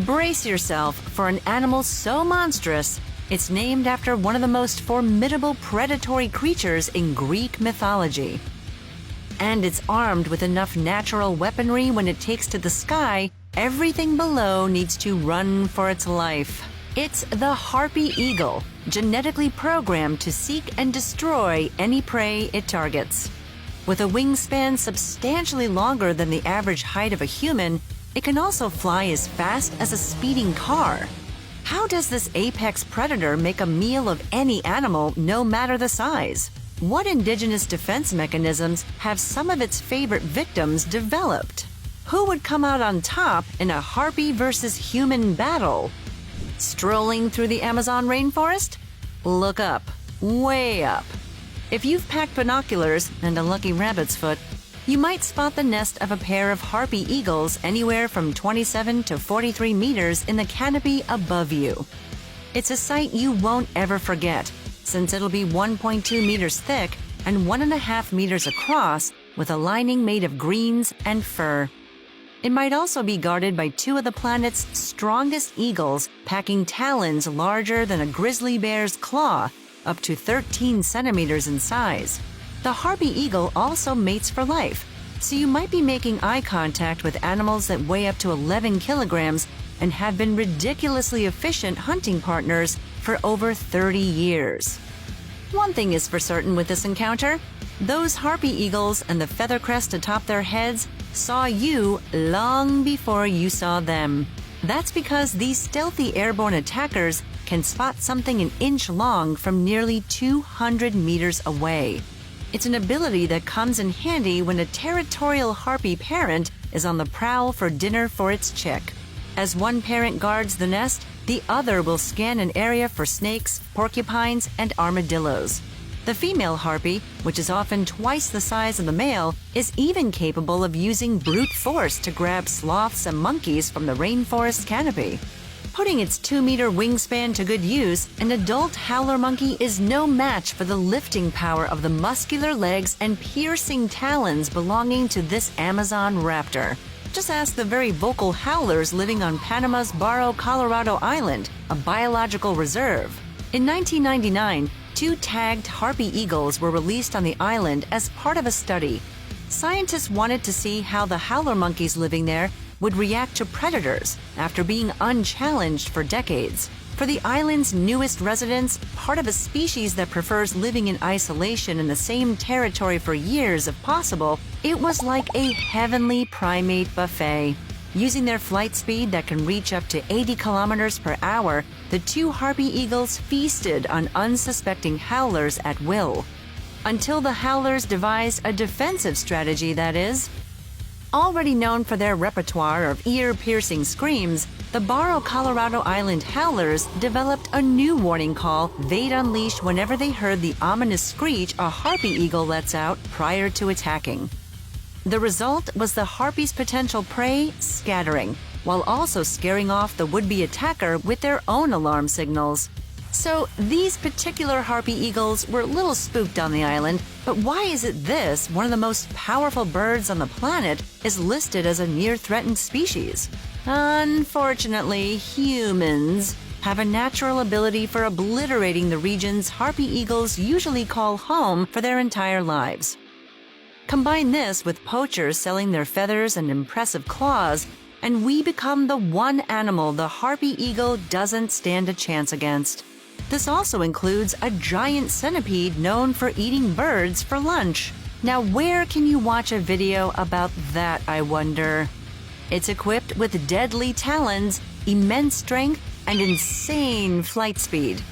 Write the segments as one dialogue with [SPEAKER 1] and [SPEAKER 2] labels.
[SPEAKER 1] Brace yourself for an animal so monstrous, it's named after one of the most formidable predatory creatures in Greek mythology. And it's armed with enough natural weaponry when it takes to the sky, everything below needs to run for its life. It's the harpy eagle, genetically programmed to seek and destroy any prey it targets. With a wingspan substantially longer than the average height of a human, it can also fly as fast as a speeding car. How does this apex predator make a meal of any animal, no matter the size? What indigenous defense mechanisms have some of its favorite victims developed? Who would come out on top in a harpy versus human battle? Strolling through the Amazon rainforest? Look up, way up. If you've packed binoculars and a lucky rabbit's foot, you might spot the nest of a pair of harpy eagles anywhere from 27 to 43 meters in the canopy above you. It's a sight you won't ever forget, since it'll be 1.2 meters thick and 1.5 meters across, with a lining made of greens and fur. It might also be guarded by two of the planet's strongest eagles, packing talons larger than a grizzly bear's claw, up to 13 centimeters in size. The harpy eagle also mates for life, so you might be making eye contact with animals that weigh up to 11 kilograms and have been ridiculously efficient hunting partners for over 30 years. One thing is for certain with this encounter: those harpy eagles and the feather crest atop their heads saw you long before you saw them. That's because these stealthy airborne attackers can spot something an inch long from nearly 200 meters away. It's an ability that comes in handy when a territorial harpy parent is on the prowl for dinner for its chick. As one parent guards the nest, the other will scan an area for snakes, porcupines, and armadillos. The female harpy, which is often twice the size of the male, is even capable of using brute force to grab sloths and monkeys from the rainforest canopy. Putting its 2-meter wingspan to good use, an adult howler monkey is no match for the lifting power of the muscular legs and piercing talons belonging to this Amazon raptor. Just ask the very vocal howlers living on Panama's Barro Colorado Island, a biological reserve. In 1999, 2 tagged harpy eagles were released on the island as part of a study. Scientists wanted to see how the howler monkeys living there would react to predators after being unchallenged for decades. For the island's newest residents, part of a species that prefers living in isolation in the same territory for years if possible, it was like a heavenly primate buffet. Using their flight speed that can reach up to 80 kilometers per hour, the 2 harpy eagles feasted on unsuspecting howlers at will. Until the howlers devised a defensive strategy, that is. Already known for their repertoire of ear-piercing screams, the Barro Colorado Island howlers developed a new warning call they'd unleash whenever they heard the ominous screech a harpy eagle lets out prior to attacking. The result was the harpy's potential prey scattering, while also scaring off the would-be attacker with their own alarm signals. So these particular harpy eagles were a little spooked on the island, but why is it this, one of the most powerful birds on the planet, is listed as a near-threatened species? Unfortunately, humans have a natural ability for obliterating the regions harpy eagles usually call home for their entire lives. Combine this with poachers selling their feathers and impressive claws, and we become the one animal the harpy eagle doesn't stand a chance against. This also includes a giant centipede known for eating birds for lunch. Now, where can you watch a video about that, I wonder? It's equipped with deadly talons, immense strength, and insane flight speed.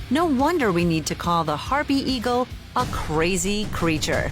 [SPEAKER 1] No wonder we need to call the harpy eagle a crazy creature.